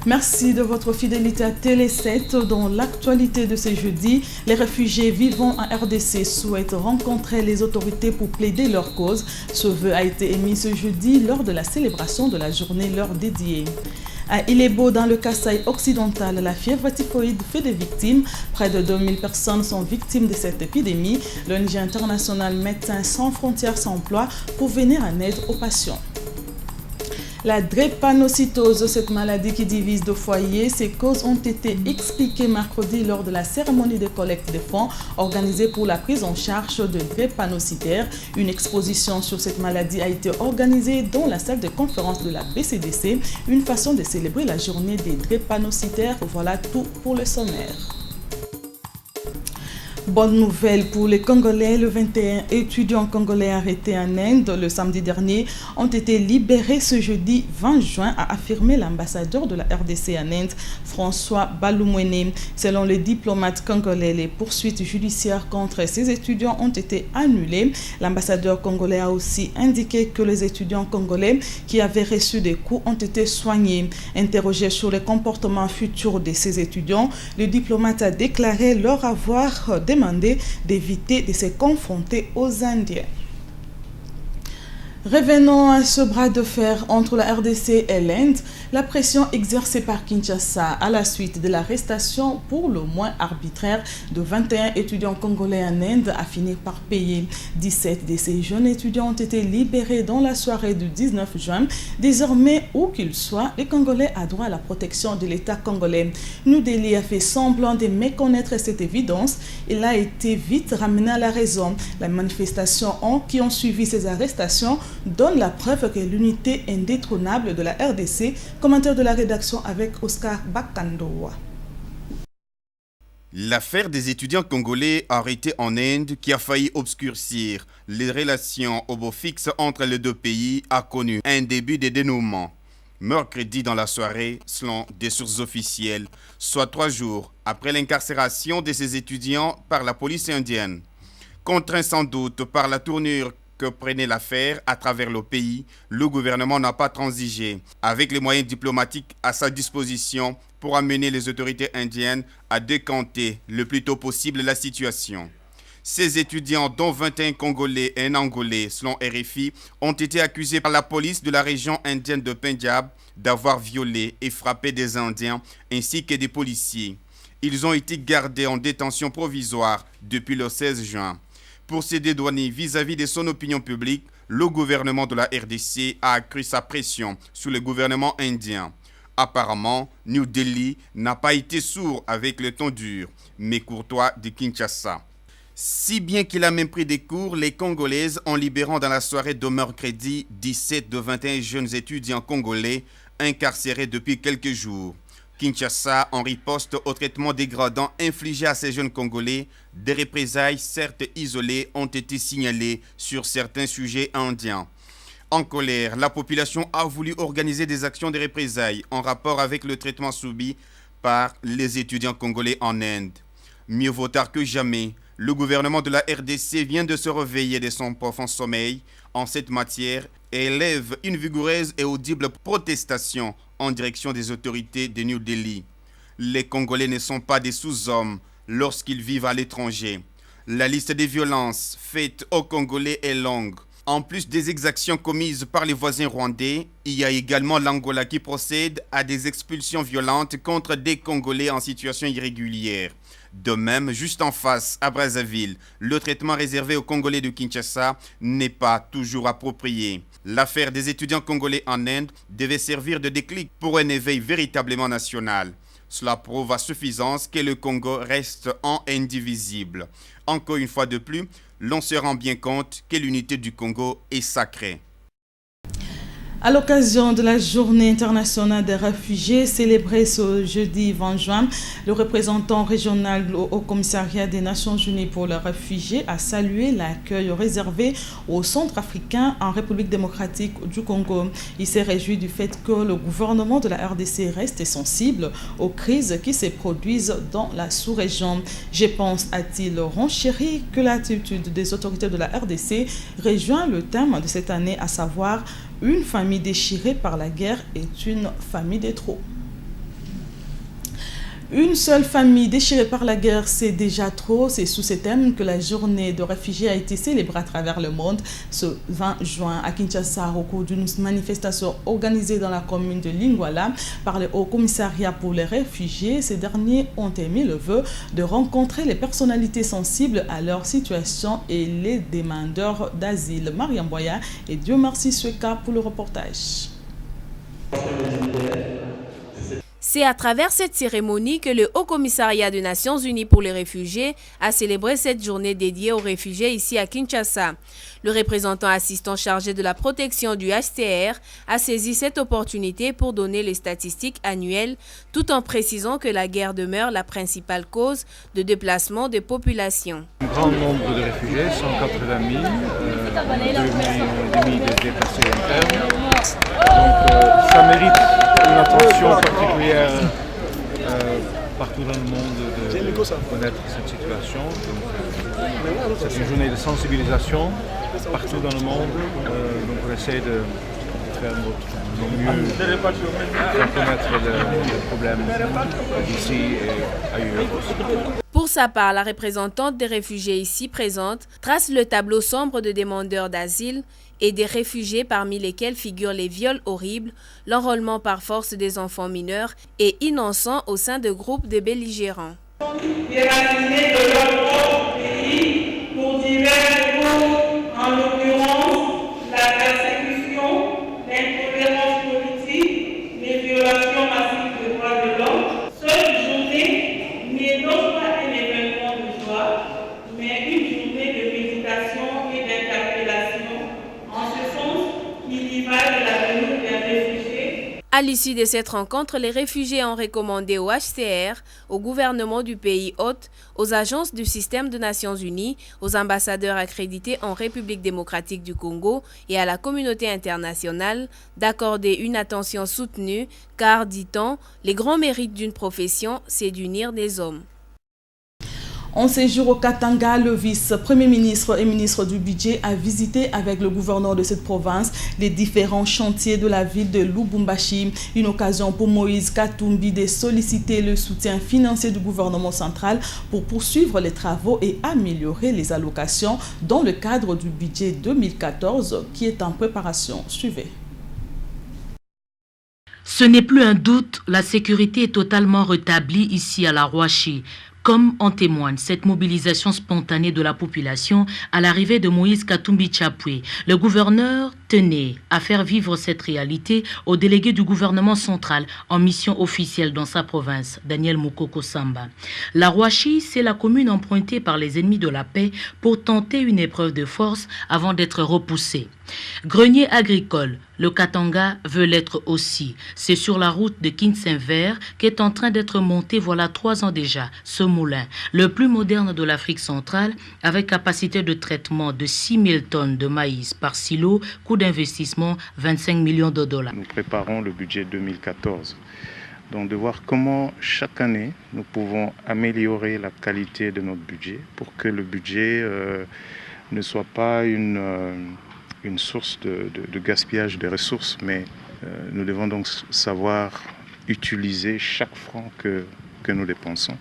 Merci de votre fidélité à Télé 7. Dans l'actualité de ce jeudi, les réfugiés vivant en RDC souhaitent rencontrer les autorités pour plaider leur cause. Ce vœu a été émis ce jeudi lors de la célébration de la journée leur dédiée. À Ilebo, dans le Kasaï occidental, la fièvre typhoïde fait des victimes. Près de 2000 personnes sont victimes de cette épidémie. L'ONG internationale Médecins sans frontières s'emploie pour venir en aide aux patients. La drépanocytose, cette maladie qui divise de foyers, ses causes ont été expliquées mercredi lors de la cérémonie de collecte de fonds organisée pour la prise en charge de drépanocytaires. Une exposition sur cette maladie a été organisée dans la salle de conférence de la BCDC, une façon de célébrer la journée des drépanocytaires. Voilà tout pour le sommaire. Bonne nouvelle pour les Congolais, le 21 étudiants congolais arrêtés en Inde le samedi dernier ont été libérés ce jeudi 20 juin, a affirmé l'ambassadeur de la RDC en Inde, François Balumwene. Selon les diplomates congolais, les poursuites judiciaires contre ces étudiants ont été annulées. L'ambassadeur congolais a aussi indiqué que les étudiants congolais qui avaient reçu des coups ont été soignés. Interrogé sur les comportements futurs de ces étudiants, le diplomate a déclaré leur avoir demandé d'éviter de se confronter aux Indiens. Revenons à ce bras de fer entre la RDC et l'Inde. La pression exercée par Kinshasa à la suite de l'arrestation pour le moins arbitraire de 21 étudiants congolais en Inde a fini par payer. 17 de ces jeunes étudiants ont été libérés dans la soirée du 19 juin. Désormais, où qu'ils soient, les Congolais ont droit à la protection de l'État congolais. New Delhi a fait semblant de méconnaître cette évidence. Il a été vite ramené à la raison. Les manifestations qui ont suivi ces arrestations donne la preuve que l'unité indétrônable de la RDC. Commentaire de la rédaction avec Oscar Bakandowa. L'affaire des étudiants congolais arrêtés en Inde qui a failli obscurcir les relations au beau fixe entre les deux pays a connu un début de dénouement. Mercredi dans la soirée, selon des sources officielles, soit 3 jours après l'incarcération de ces étudiants par la police indienne. Contraint sans doute par la tournure que prenait l'affaire à travers le pays, le gouvernement n'a pas transigé avec les moyens diplomatiques à sa disposition pour amener les autorités indiennes à décanter le plus tôt possible la situation. Ces étudiants, dont 21 Congolais et un Angolais, selon RFI, ont été accusés par la police de la région indienne de Punjab d'avoir violé et frappé des Indiens ainsi que des policiers. Ils ont été gardés en détention provisoire depuis le 16 juin. Pour se dédouaner vis-à-vis de son opinion publique, le gouvernement de la RDC a accru sa pression sur le gouvernement indien. Apparemment, New Delhi n'a pas été sourd avec le ton dur, mais courtois de Kinshasa. Si bien qu'il a même pris des cours, les Congolaises en libérant dans la soirée de mercredi 17 de 21 jeunes étudiants congolais incarcérés depuis quelques jours. Kinshasa, en riposte au traitement dégradant infligé à ces jeunes Congolais, des représailles certes isolées ont été signalées sur certains sujets indiens. En colère, la population a voulu organiser des actions de représailles en rapport avec le traitement subi par les étudiants congolais en Inde. Mieux vaut tard que jamais, le gouvernement de la RDC vient de se réveiller de son profond sommeil en cette matière et élève une vigoureuse et audible protestation en direction des autorités de New Delhi. Les Congolais ne sont pas des sous-hommes lorsqu'ils vivent à l'étranger. La liste des violences faites aux Congolais est longue. En plus des exactions commises par les voisins rwandais, il y a également l'Angola qui procède à des expulsions violentes contre des Congolais en situation irrégulière. De même, juste en face, à Brazzaville, le traitement réservé aux Congolais de Kinshasa n'est pas toujours approprié. L'affaire des étudiants congolais en Inde devait servir de déclic pour un éveil véritablement national. Cela prouve à suffisance que le Congo reste indivisible. Encore une fois de plus, l'on se rend bien compte que l'unité du Congo est sacrée. À l'occasion de la Journée internationale des réfugiés célébrée ce jeudi 20 juin, le représentant régional au Commissariat des Nations Unies pour les réfugiés a salué l'accueil réservé aux Centrafricains en République démocratique du Congo. Il s'est réjoui du fait que le gouvernement de la RDC reste sensible aux crises qui se produisent dans la sous-région. Je pense, a-t-il renchéri, que l'attitude des autorités de la RDC rejoint le thème de cette année, à savoir une famille déchirée par la guerre est une famille de trop. Une seule famille déchirée par la guerre, c'est déjà trop. C'est sous ces thèmes que la journée de réfugiés a été célébrée à travers le monde ce 20 juin à Kinshasa au cours d'une manifestation organisée dans la commune de Lingwala par le Haut Commissariat pour les réfugiés. Ces derniers ont émis le vœu de rencontrer les personnalités sensibles à leur situation et les demandeurs d'asile. Mariam Boya et Dieu merci Sueka pour le reportage. C'est à travers cette cérémonie que le Haut Commissariat des Nations Unies pour les réfugiés a célébré cette journée dédiée aux réfugiés ici à Kinshasa. Le représentant assistant chargé de la protection du HCR a saisi cette opportunité pour donner les statistiques annuelles tout en précisant que la guerre demeure la principale cause de déplacement des populations. Un grand nombre de réfugiés, 180 000, 2,5 millions de déplacés internes. Donc ça mérite une attention particulière partout dans le monde de connaître cette situation. C'est une journée de sensibilisation partout dans le monde. Donc on essaie de faire notre mieux pour connaître les problèmes d'ici et ailleurs aussi. Pour sa part, la représentante des réfugiés ici présente trace le tableau sombre de demandeurs d'asile et des réfugiés parmi lesquels figurent les viols horribles, l'enrôlement par force des enfants mineurs et innocents au sein de groupes de belligérants. Déracinés de leur propre pays pour divers causes, en l'occurrence la persécution, l'intolérance politique, les violations massives des droits de l'homme. Cette journée n'est non pas un événement de joie, mais une journée de méditation et d'interpellation. En ce sens, il y va de l'avenir des réfugiés. À l'issue de cette rencontre, les réfugiés ont recommandé au HCR, au gouvernement du pays hôte, aux agences du système des Nations Unies, aux ambassadeurs accrédités en République démocratique du Congo et à la communauté internationale d'accorder une attention soutenue car, dit-on, les grands mérites d'une profession, c'est d'unir des hommes. En séjour au Katanga, le vice-premier ministre et ministre du Budget a visité avec le gouverneur de cette province les différents chantiers de la ville de Lubumbashi. Une occasion pour Moïse Katumbi de solliciter le soutien financier du gouvernement central pour poursuivre les travaux et améliorer les allocations dans le cadre du budget 2014 qui est en préparation. Suivez. Ce n'est plus un doute, la sécurité est totalement rétablie ici à la Rouachi. Comme en témoigne cette mobilisation spontanée de la population à l'arrivée de Moïse Katumbi Chapwe, le gouverneur tenait à faire vivre cette réalité au délégué du gouvernement central en mission officielle dans sa province, Daniel Mukoko Samba. La Rouachi, c'est la commune empruntée par les ennemis de la paix pour tenter une épreuve de force avant d'être repoussée. Grenier agricole, le Katanga veut l'être aussi. C'est sur la route de Kinshasa qu'est en train d'être monté voilà 3 ans déjà ce moulin, le plus moderne de l'Afrique centrale, avec capacité de traitement de 6 000 tonnes de maïs par silo, coût d'investissement 25 millions de dollars. Nous préparons le budget 2014. Donc de voir comment chaque année nous pouvons améliorer la qualité de notre budget pour que le budget ne soit pas une source de gaspillage de ressources, mais nous devons donc savoir utiliser chaque franc que nous dépensons.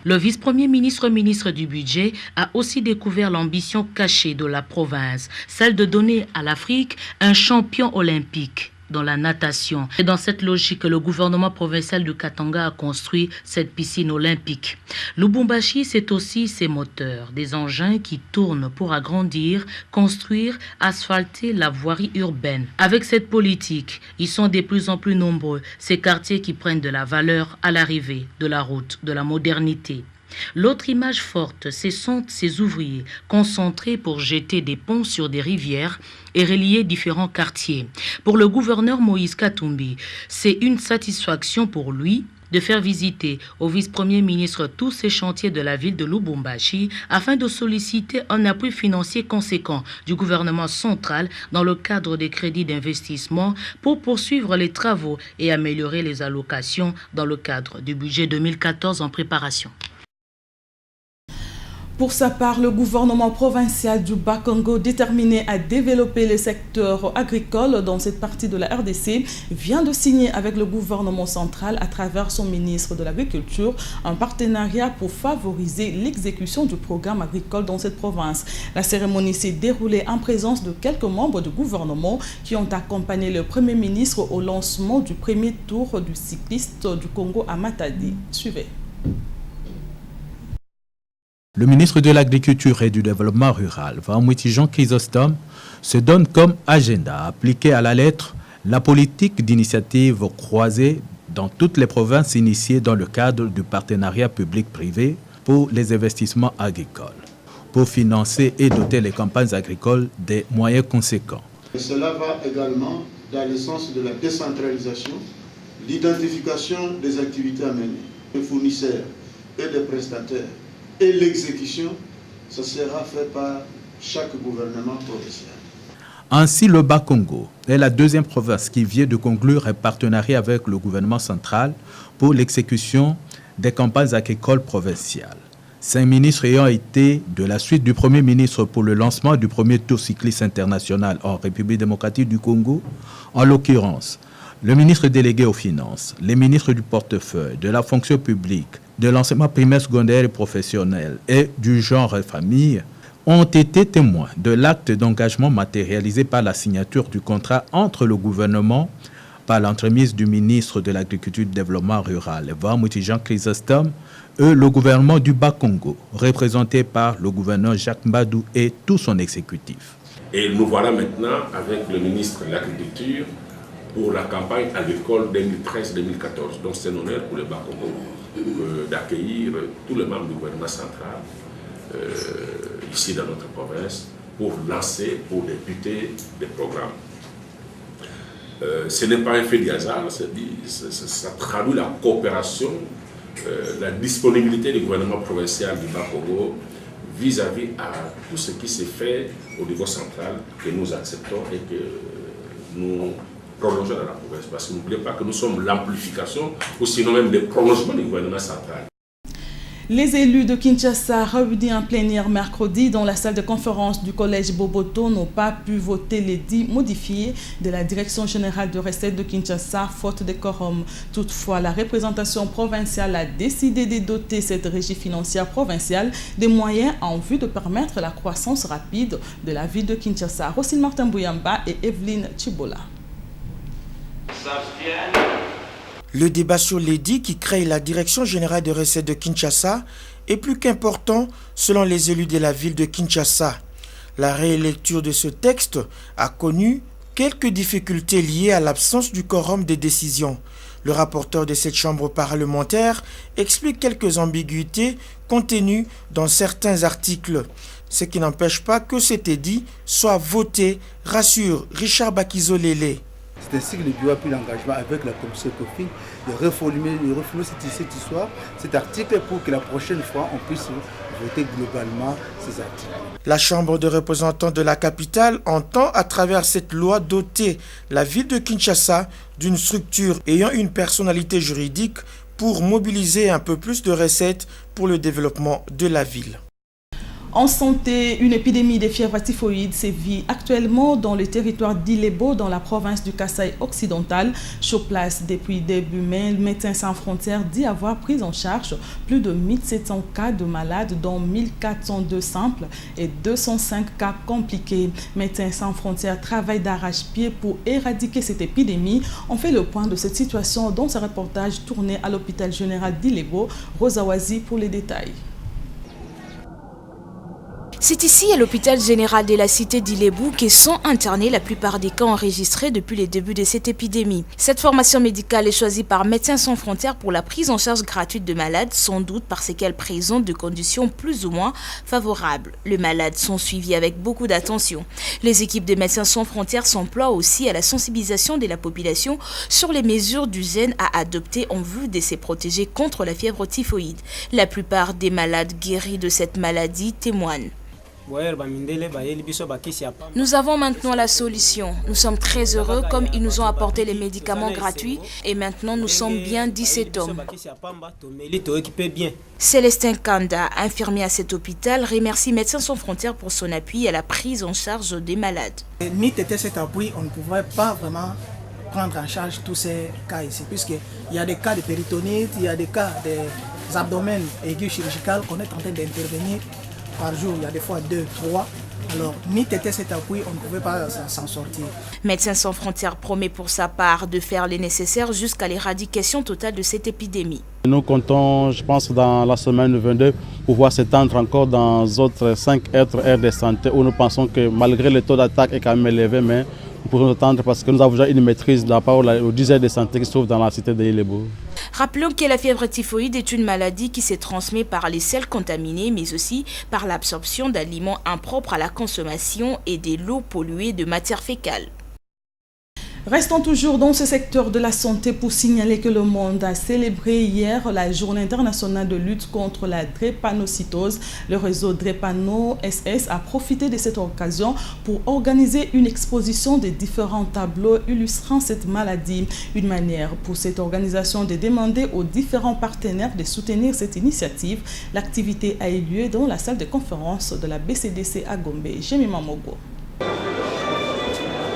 Le vice-premier ministre du budget a aussi découvert l'ambition cachée de la province, celle de donner à l'Afrique un champion olympique dans la natation. Et dans cette logique, le gouvernement provincial du Katanga a construit cette piscine olympique. Lubumbashi, c'est aussi ses moteurs, des engins qui tournent pour agrandir, construire, asphalter la voirie urbaine. Avec cette politique, ils sont de plus en plus nombreux, ces quartiers qui prennent de la valeur à l'arrivée de la route, de la modernité. L'autre image forte, ce sont ces ouvriers concentrés pour jeter des ponts sur des rivières et relier différents quartiers. Pour le gouverneur Moïse Katumbi, c'est une satisfaction pour lui de faire visiter au vice-premier ministre tous ces chantiers de la ville de Lubumbashi afin de solliciter un appui financier conséquent du gouvernement central dans le cadre des crédits d'investissement pour poursuivre les travaux et améliorer les allocations dans le cadre du budget 2014 en préparation. Pour sa part, le gouvernement provincial du Bas-Congo, déterminé à développer le secteur agricole dans cette partie de la RDC, vient de signer avec le gouvernement central à travers son ministre de l'Agriculture un partenariat pour favoriser l'exécution du programme agricole dans cette province. La cérémonie s'est déroulée en présence de quelques membres du gouvernement qui ont accompagné le Premier ministre au lancement du premier tour du cycliste du Congo à Matadi. Suivez. Le ministre de l'Agriculture et du Développement rural, Vamwiti Jean Chrysostome, se donne comme agenda appliqué à la lettre la politique d'initiative croisée dans toutes les provinces initiées dans le cadre du partenariat public-privé pour les investissements agricoles, pour financer et doter les campagnes agricoles des moyens conséquents. Et cela va également dans le sens de la décentralisation, l'identification des activités à mener, des fournisseurs et des prestataires. Et l'exécution, ça sera fait par chaque gouvernement provincial. Ainsi, le Bas-Congo est la deuxième province qui vient de conclure un partenariat avec le gouvernement central pour l'exécution des campagnes agricoles provinciales. 5 ministres ayant été de la suite du Premier ministre pour le lancement du premier tour cycliste international en République démocratique du Congo, en l'occurrence, le ministre délégué aux Finances, les ministres du portefeuille, de la fonction publique, de l'enseignement primaire, secondaire et professionnel et du genre et famille ont été témoins de l'acte d'engagement matérialisé par la signature du contrat entre le gouvernement, par l'entremise du ministre de l'Agriculture et du Développement rural, Vamwiti Jean Chrysostome, et le gouvernement du Bas-Congo, représenté par le gouverneur Jacques Mbadou et tout son exécutif. Et nous voilà maintenant avec le ministre de l'Agriculture pour la campagne agricole 2013-2014. Donc c'est un honneur pour le Bas-Congo d'accueillir tous les membres du gouvernement central ici dans notre province pour lancer, pour débuter des programmes. Ce n'est pas un fait du hasard, ça traduit la coopération, la disponibilité du gouvernement provincial du Bas-Congo vis-à-vis à tout ce qui s'est fait au niveau central, que nous acceptons et que nous prolongeons dans la province. Parce que n'oubliez pas que nous sommes l'amplification, ou sinon même le prolongement du gouvernement central. Les élus de Kinshasa, réunis en plénière mercredi dans la salle de conférence du collège Boboto, n'ont pas pu voter l'édit modifié de la Direction générale de recettes de Kinshasa, faute de quorum. Toutefois, la représentation provinciale a décidé de doter cette régie financière provinciale des moyens en vue de permettre la croissance rapide de la ville de Kinshasa. Rosine Martin Bouyamba et Evelyne Chibola. Le débat sur l'édit qui crée la Direction générale des recettes de Kinshasa est plus qu'important selon les élus de la ville de Kinshasa. La réélecture de ce texte a connu quelques difficultés liées à l'absence du quorum des décisions. Le rapporteur de cette chambre parlementaire explique quelques ambiguïtés contenues dans certains articles, ce qui n'empêche pas que cet édit soit voté, rassure Richard Bakizolele. C'est ainsi que le bureau a pris l'engagement avec la commission COFIN de reformuler cette histoire, cet article pour que la prochaine fois on puisse voter globalement ces articles. La Chambre de représentants de la capitale entend à travers cette loi doter la ville de Kinshasa d'une structure ayant une personnalité juridique pour mobiliser un peu plus de recettes pour le développement de la ville. En santé, une épidémie de fièvre typhoïde sévit actuellement dans le territoire d'Ilebo, dans la province du Kasaï occidental. Sur place, depuis début mai, Médecins sans frontières dit avoir pris en charge plus de 1700 cas de malades, dont 1402 simples et 205 cas compliqués. Médecins sans frontières travaillent d'arrache-pied pour éradiquer cette épidémie. On fait le point de cette situation dans ce reportage tourné à l'hôpital général d'Ilebo. Rosawazi pour les détails. C'est ici, à l'hôpital général de la cité d'Ilebo, que sont internés la plupart des cas enregistrés depuis le début de cette épidémie. Cette formation médicale est choisie par Médecins sans frontières pour la prise en charge gratuite de malades, sans doute parce qu'elle présente de conditions plus ou moins favorables. Les malades sont suivis avec beaucoup d'attention. Les équipes de Médecins sans frontières s'emploient aussi à la sensibilisation de la population sur les mesures d'hygiène à adopter en vue de se protéger contre la fièvre typhoïde. La plupart des malades guéris de cette maladie témoignent. Nous avons maintenant la solution. Nous sommes très heureux comme ils nous ont apporté les médicaments gratuits et maintenant nous sommes bien 17 hommes. Célestin Kanda, infirmier à cet hôpital, remercie Médecins sans frontières pour son appui à la prise en charge des malades. Ni cet appui, on ne pouvait pas vraiment prendre en charge tous ces cas ici, puisqu'il y a des cas de péritonite, il y a des cas des abdomens aigus chirurgicaux qu'on est en train d'intervenir par jour, il y a des fois 2, 3. Alors, ni cet appui, on ne pouvait pas s'en sortir. Médecins sans frontières promet pour sa part de faire les nécessaires jusqu'à l'éradication totale de cette épidémie. Nous comptons, je pense, dans la semaine 22, pouvoir s'étendre encore dans d'autres 5 autres aires de santé où nous pensons que malgré le taux d'attaque est quand même élevé, mais nous pourrons s'étendre parce que nous avons déjà une maîtrise de la part aux 10 aires de santé qui se trouvent dans la cité de Ilebo. Rappelons que la fièvre typhoïde est une maladie qui se transmet par les selles contaminées, mais aussi par l'absorption d'aliments impropres à la consommation et des lots pollués de matière fécale. Restons toujours dans ce secteur de la santé pour signaler que le monde a célébré hier la journée internationale de lutte contre la drépanocytose. Le réseau Drépano SS a profité de cette occasion pour organiser une exposition des différents tableaux illustrant cette maladie. Une manière pour cette organisation de demander aux différents partenaires de soutenir cette initiative. L'activité a eu lieu dans la salle de conférence de la BCDC à Gombe. Jemima Mogo.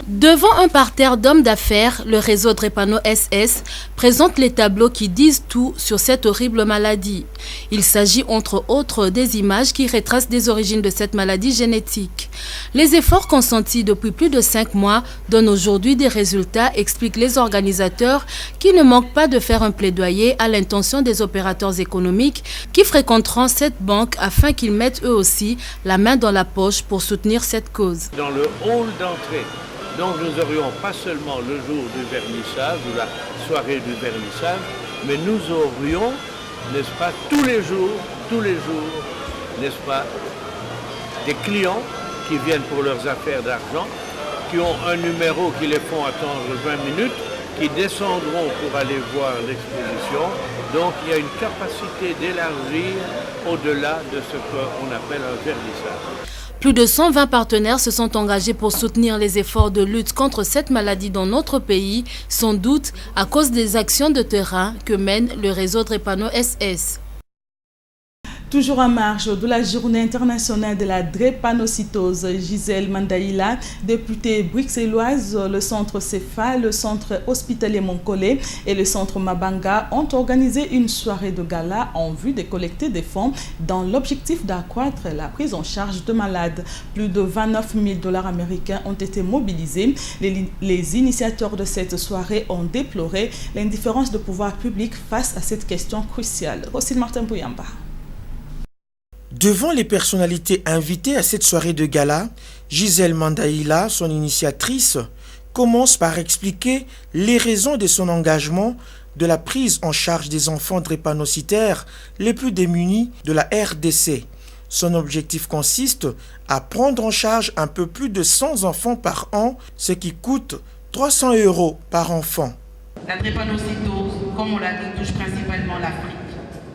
Devant un parterre d'hommes d'affaires, le réseau Drépano SS présente les tableaux qui disent tout sur cette horrible maladie. Il s'agit entre autres des images qui retracent des origines de cette maladie génétique. Les efforts consentis depuis plus de 5 mois donnent aujourd'hui des résultats, expliquent les organisateurs qui ne manquent pas de faire un plaidoyer à l'intention des opérateurs économiques qui fréquenteront cette banque afin qu'ils mettent eux aussi la main dans la poche pour soutenir cette cause. Dans le hall d'entrée, donc nous n'aurions pas seulement le jour du vernissage ou la soirée du vernissage, mais nous aurions, n'est-ce pas, tous les jours, n'est-ce pas, des clients qui viennent pour leurs affaires d'argent, qui ont un numéro qui les font attendre 20 minutes, qui descendront pour aller voir l'exposition. Donc il y a une capacité d'élargir au-delà de ce qu'on appelle un vernissage. Plus de 120 partenaires se sont engagés pour soutenir les efforts de lutte contre cette maladie dans notre pays, sans doute à cause des actions de terrain que mène le réseau Drépano SS. Toujours en marge de la journée internationale de la drépanocytose, Gisèle Mandaïla, députée bruxelloise, le centre CEFA, le centre hospitalier Moncolé et le centre Mabanga ont organisé une soirée de gala en vue de collecter des fonds dans l'objectif d'accroître la prise en charge de malades. Plus de 29 000 $ américains ont été mobilisés. Les initiateurs de cette soirée ont déploré l'indifférence du pouvoir public face à cette question cruciale. Rosine Martin Bouyamba. Devant les personnalités invitées à cette soirée de gala, Gisèle Mandaïla, son initiatrice, commence par expliquer les raisons de son engagement de la prise en charge des enfants drépanocytaires les plus démunis de la RDC. Son objectif consiste à prendre en charge un peu plus de 100 enfants par an, ce qui coûte 300 € par enfant. La drépanocytose, comme on l'a dit, touche principalement l'Afrique.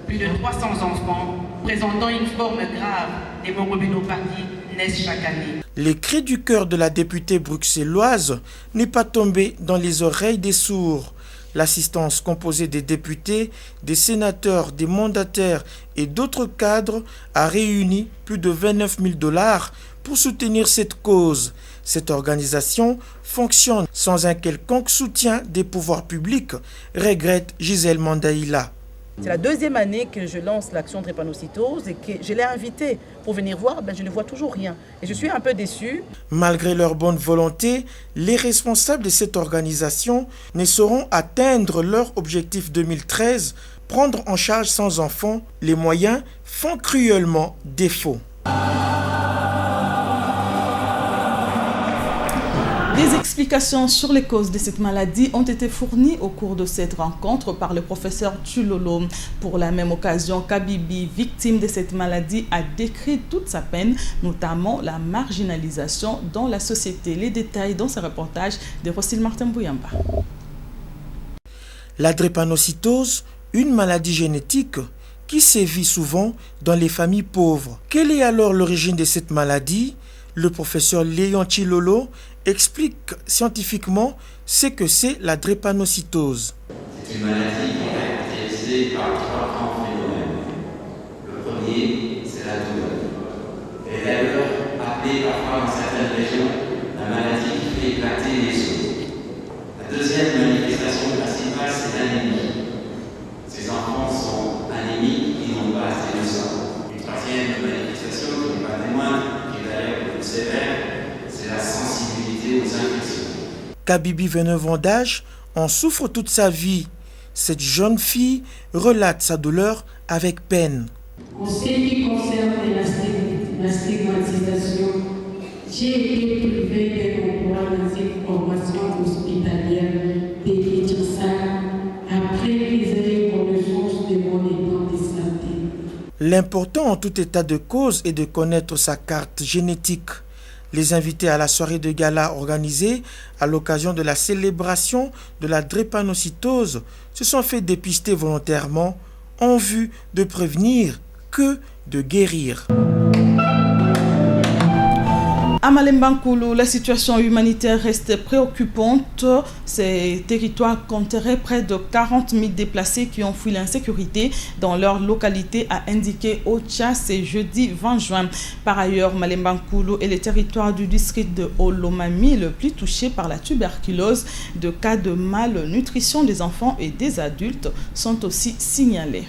Plus de 300 enfants présentant une forme grave d'hémoglobinopathie naissent chaque année. Les cris du cœur de la députée bruxelloise n'est pas tombé dans les oreilles des sourds. L'assistance composée des députés, des sénateurs, des mandataires et d'autres cadres a réuni plus de 29 000 $ pour soutenir cette cause. Cette organisation fonctionne sans un quelconque soutien des pouvoirs publics, regrette Gisèle Mandaïla. C'est la deuxième année que je lance l'action drépanocytose et que je l'ai invité pour venir voir, je ne vois toujours rien. Et je suis un peu déçue. Malgré leur bonne volonté, les responsables de cette organisation ne sauront atteindre leur objectif 2013, prendre en charge 100 enfants. Les moyens font cruellement défaut. Des explications sur les causes de cette maladie ont été fournies au cours de cette rencontre par le professeur Tulolo. Pour la même occasion, Kabibi, victime de cette maladie, a décrit toute sa peine, notamment la marginalisation dans la société. Les détails dans ce reportage de Rosine Martin Bouyamba. La drépanocytose, une maladie génétique qui sévit souvent dans les familles pauvres. Quelle est alors l'origine de cette maladie? Le professeur Léon Chilolo explique scientifiquement ce que c'est la drépanocytose. C'est une maladie qui est caractérisée par trois grands phénomènes. Le premier, c'est la douleur. Et d'ailleurs, appelée parfois dans certaines régions la maladie qui fait éclater les os. La deuxième manifestation principale, c'est l'anémie. Ces enfants sont anémiques, ils n'ont pas assez de sang. Une troisième manifestation, qui n'est pas des moindres, qui est d'ailleurs plus sévère, c'est la sensibilité aux infections. Kabibi, 29 ans d'âge, en souffre toute sa vie. Cette jeune fille relate sa douleur avec peine. En ce qui concerne la stigmatisation, j'ai été privée d'un emploi dans une formation hospitalière de Kinshasa après qu'ils aient connaissance de mon état de santé. L'important en tout état de cause est de connaître sa carte génétique. Les invités à la soirée de gala organisée à l'occasion de la célébration de la drépanocytose se sont fait dépister volontairement en vue de prévenir que de guérir. À Malembankoulou, la situation humanitaire reste préoccupante. Ces territoires compteraient près de 40 000 déplacés qui ont fui l'insécurité dans leur localité, a indiqué OCHA ce jeudi 20 juin. Par ailleurs, Malembankoulou est le territoire du district de Olomami le plus touché par la tuberculose. De cas de malnutrition des enfants et des adultes sont aussi signalés.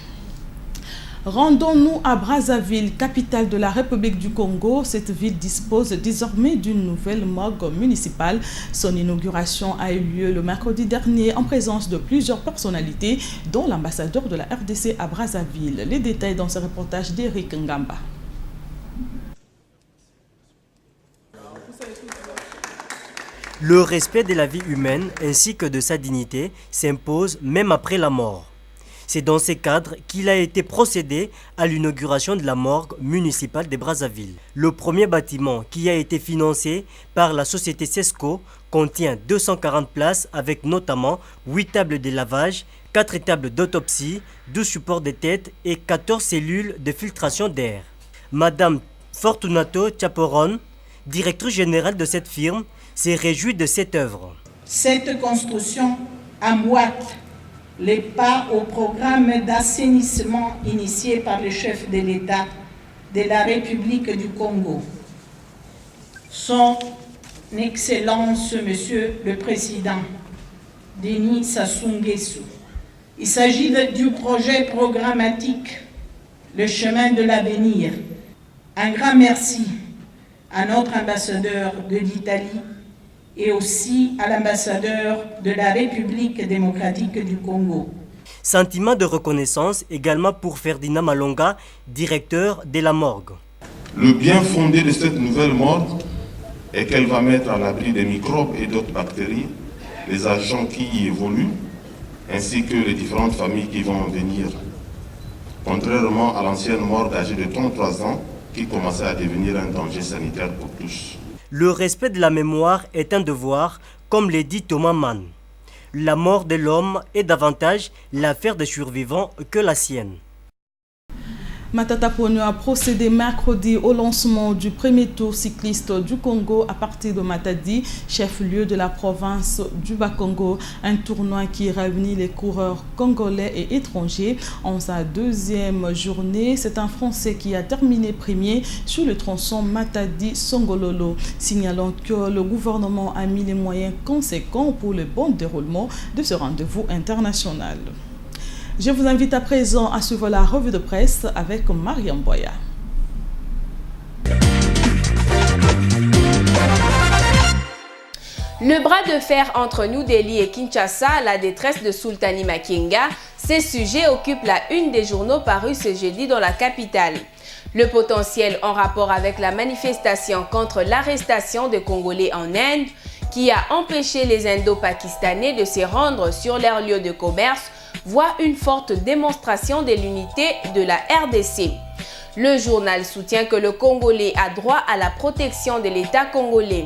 Rendons-nous à Brazzaville, capitale de la République du Congo. Cette ville dispose désormais d'une nouvelle morgue municipale. Son inauguration a eu lieu le mercredi dernier en présence de plusieurs personnalités, dont l'ambassadeur de la RDC à Brazzaville. Les détails dans ce reportage d'Eric Ngamba. Le respect de la vie humaine ainsi que de sa dignité s'impose même après la mort. C'est dans ces cadres qu'il a été procédé à l'inauguration de la morgue municipale de Brazzaville. Le premier bâtiment, qui a été financé par la société Sesco, contient 240 places avec notamment 8 tables de lavage, 4 tables d'autopsie, 12 supports de tête et 14 cellules de filtration d'air. Madame Fortunato Chaporon, directrice générale de cette firme, s'est réjouie de cette œuvre. Cette construction emboîte les pas au programme d'assainissement initié par le chef de l'État de la République du Congo. Son Excellence, Monsieur le Président, Denis Sassou Nguesso. Il s'agit du projet programmatique Le chemin de l'avenir. Un grand merci à notre ambassadeur de l'Italie et aussi à l'ambassadeur de la République démocratique du Congo. Sentiment de reconnaissance également pour Ferdinand Malonga, directeur de la morgue. Le bien fondé de cette nouvelle morgue est qu'elle va mettre à l'abri des microbes et d'autres bactéries les agents qui y évoluent, ainsi que les différentes familles qui vont venir. Contrairement à l'ancienne morgue âgée de 33 ans, qui commençait à devenir un danger sanitaire pour tous. Le respect de la mémoire est un devoir, comme le dit Thomas Mann. La mort de l'homme est davantage l'affaire des survivants que la sienne. Matata Ponyo a procédé mercredi au lancement du premier tour cycliste du Congo à partir de Matadi, chef-lieu de la province du Bas-Congo. Un tournoi qui réunit les coureurs congolais et étrangers. En sa deuxième journée, c'est un Français qui a terminé premier sur le tronçon Matadi-Songololo, signalant que le gouvernement a mis les moyens conséquents pour le bon déroulement de ce rendez-vous international. Je vous invite à présent à suivre la revue de presse avec Mariam Boya. Le bras de fer entre New Delhi et Kinshasa, la détresse de Sultani Makenga, ces sujets occupent la une des journaux parus ce jeudi dans la capitale. Le potentiel en rapport avec la manifestation contre l'arrestation de Congolais en Inde, qui a empêché les Indo-Pakistanais de se rendre sur leur lieu de commerce, voit une forte démonstration de l'unité de la RDC. Le journal soutient que le Congolais a droit à la protection de l'État congolais.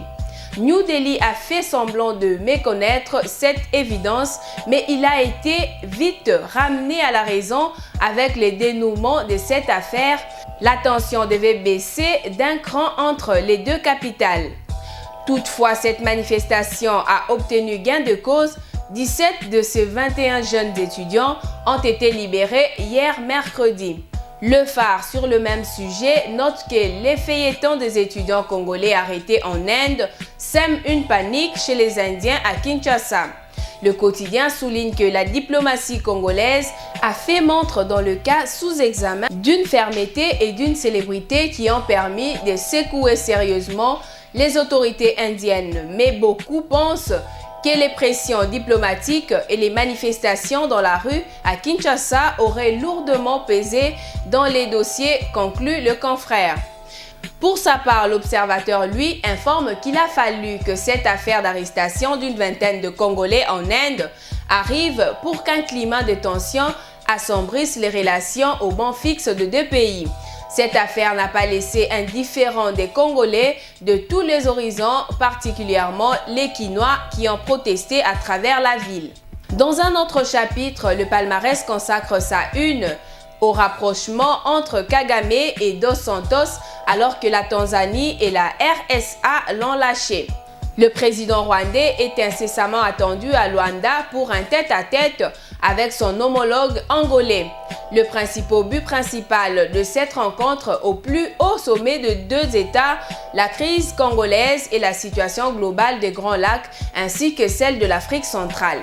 New Delhi a fait semblant de méconnaître cette évidence, mais il a été vite ramené à la raison avec le dénouement de cette affaire. La tension devait baisser d'un cran entre les deux capitales. Toutefois, cette manifestation a obtenu gain de cause. 17 de ces 21 jeunes étudiants ont été libérés hier mercredi. Le Phare, sur le même sujet, note que les feuilletons des étudiants congolais arrêtés en Inde sèment une panique chez les Indiens à Kinshasa. Le quotidien souligne que la diplomatie congolaise a fait montre dans le cas sous examen d'une fermeté et d'une célébrité qui ont permis de secouer sérieusement les autorités indiennes. Mais beaucoup pensent que les pressions diplomatiques et les manifestations dans la rue à Kinshasa auraient lourdement pesé dans les dossiers, conclut le confrère. Pour sa part, l'observateur, lui, informe qu'il a fallu que cette affaire d'arrestation d'une vingtaine de Congolais en Inde arrive pour qu'un climat de tension assombrisse les relations au banc fixe de deux pays. Cette affaire n'a pas laissé indifférent des Congolais de tous les horizons, particulièrement les Quinois qui ont protesté à travers la ville. Dans un autre chapitre, le palmarès consacre sa une au rapprochement entre Kagame et Dos Santos alors que la Tanzanie et la RSA l'ont lâché. Le président rwandais est incessamment attendu à Luanda pour un tête-à-tête avec son homologue angolais. Le principal de cette rencontre au plus haut sommet de deux États, la crise congolaise et la situation globale des Grands Lacs ainsi que celle de l'Afrique centrale.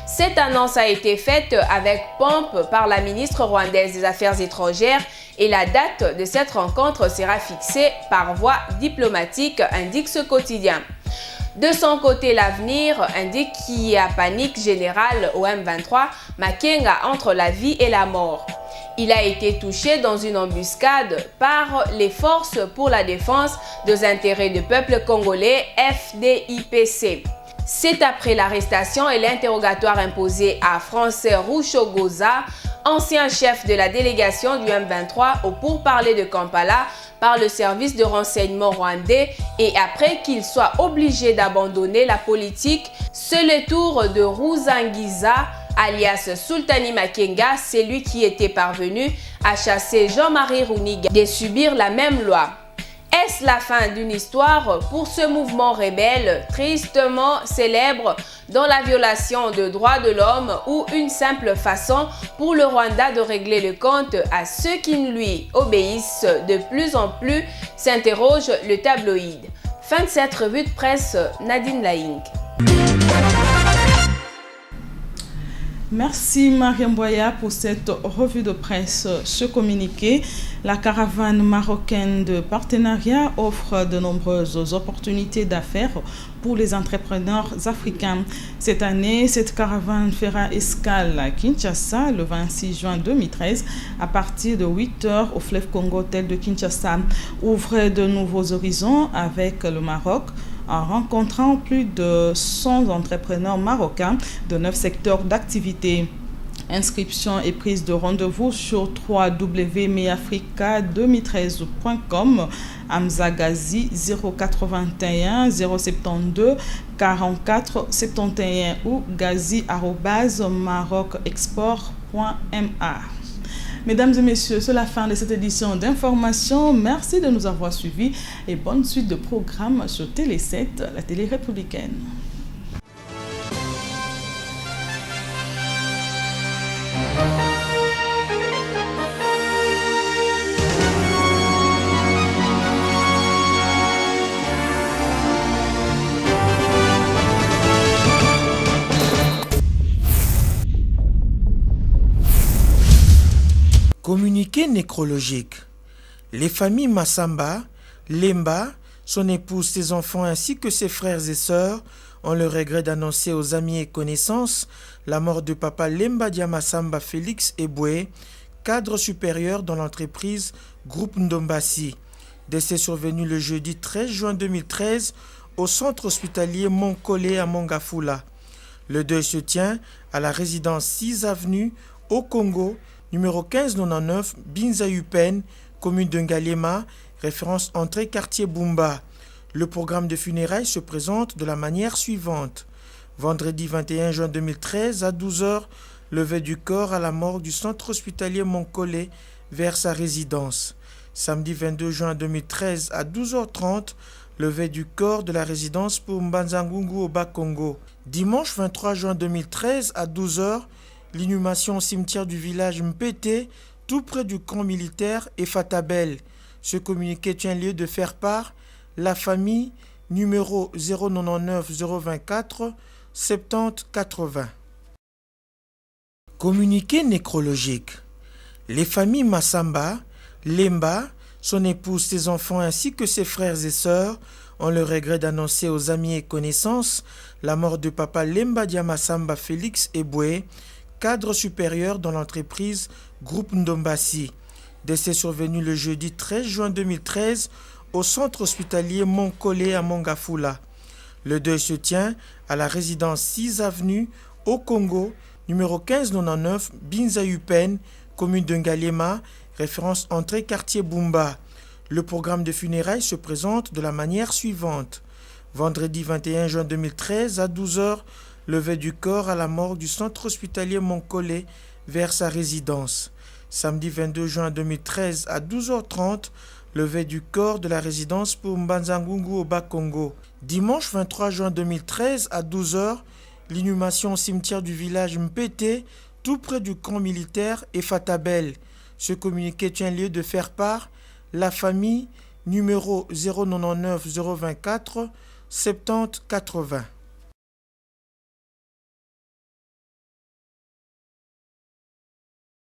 Cette annonce a été faite avec pompe par la ministre rwandaise des Affaires étrangères et la date de cette rencontre sera fixée par voie diplomatique, indique ce quotidien. De son côté, l'avenir indique qu'il y a panique générale au M23, Makenga entre la vie et la mort. Il a été touché dans une embuscade par les Forces pour la défense des intérêts du peuple congolais, FDIPC. C'est après l'arrestation et l'interrogatoire imposé à Français Roucho-Goza, ancien chef de la délégation du M23 au pourparlers de Kampala par le service de renseignement rwandais et après qu'il soit obligé d'abandonner la politique, c'est le tour de Ruzangiza, alias Sultani Makenga, c'est lui qui était parvenu à chasser Jean-Marie Runiga de subir la même loi. Est-ce la fin d'une histoire pour ce mouvement rebelle tristement célèbre dans la violation des droits de l'homme ou une simple façon pour le Rwanda de régler le compte à ceux qui ne lui obéissent de plus en plus, s'interroge le tabloïd. Fin de cette revue de presse, Nadine Laing. Merci Mariam Boya pour cette revue de presse. Ce communiqué, la caravane marocaine de partenariat offre de nombreuses opportunités d'affaires pour les entrepreneurs africains. Cette année, cette caravane fera escale à Kinshasa le 26 juin 2013 à partir de 8h au fleuve Congo tel de Kinshasa. Ouvre de nouveaux horizons avec le Maroc, en rencontrant plus de 100 entrepreneurs marocains de 9 secteurs d'activité. Inscription et prise de rendez-vous sur www.meafrica2013.com, Hamza Gazi 081 072 44 71 ou gazi@marocexport.ma. Mesdames et messieurs, c'est la fin de cette édition d'information. Merci de nous avoir suivis et bonne suite de programmes sur Télé 7, la télé républicaine. Communiqué nécrologique. Les familles Massamba, Lemba, son épouse, ses enfants ainsi que ses frères et sœurs ont le regret d'annoncer aux amis et connaissances la mort de papa Lemba Diamassamba Félix Eboué, cadre supérieur dans l'entreprise Groupe Ndombassi. Décès survenu le jeudi 13 juin 2013 au centre hospitalier Montcollet à Mongafula. Le deuil se tient à la résidence 6 avenue au Congo, numéro 1599, Binza Upen, commune de Ngalema, référence entrée quartier Bumba. Le programme de funérailles se présente de la manière suivante. Vendredi 21 juin 2013 à 12h, levée du corps à la morgue du centre hospitalier Moncolé vers sa résidence. Samedi 22 juin 2013 à 12h30, levée du corps de la résidence pour Mbanzangungu au Bas-Congo. Dimanche 23 juin 2013 à 12h, l'inhumation au cimetière du village Mpete, tout près du camp militaire et Fatabel. Ce communiqué tient lieu de faire part la famille numéro 099 024 70 80. Communiqué nécrologique. Les familles Massamba, Lemba, son épouse, ses enfants ainsi que ses frères et sœurs ont le regret d'annoncer aux amis et connaissances la mort de papa Lemba Diamassamba Félix Eboué, cadre supérieur dans l'entreprise Groupe Ndombasi. Décès survenu le jeudi 13 juin 2013 au centre hospitalier Moncolé à Mongafula. Le deuil se tient à la résidence 6 avenue au Congo, numéro 1599, Binza-Upen, commune de Ngaliema, référence entrée quartier Bumba. Le programme de funérailles se présente de la manière suivante. Vendredi 21 juin 2013 à 12h, levée du corps à la morgue du centre hospitalier Moncolé vers sa résidence. Samedi 22 juin 2013 à 12h30, levée du corps de la résidence pour Mbanzangungu au Bas-Congo. Dimanche 23 juin 2013 à 12h, l'inhumation au cimetière du village Mpete, tout près du camp militaire et Fatabel. Ce communiqué tient lieu de faire part la famille numéro 099 024 70 80.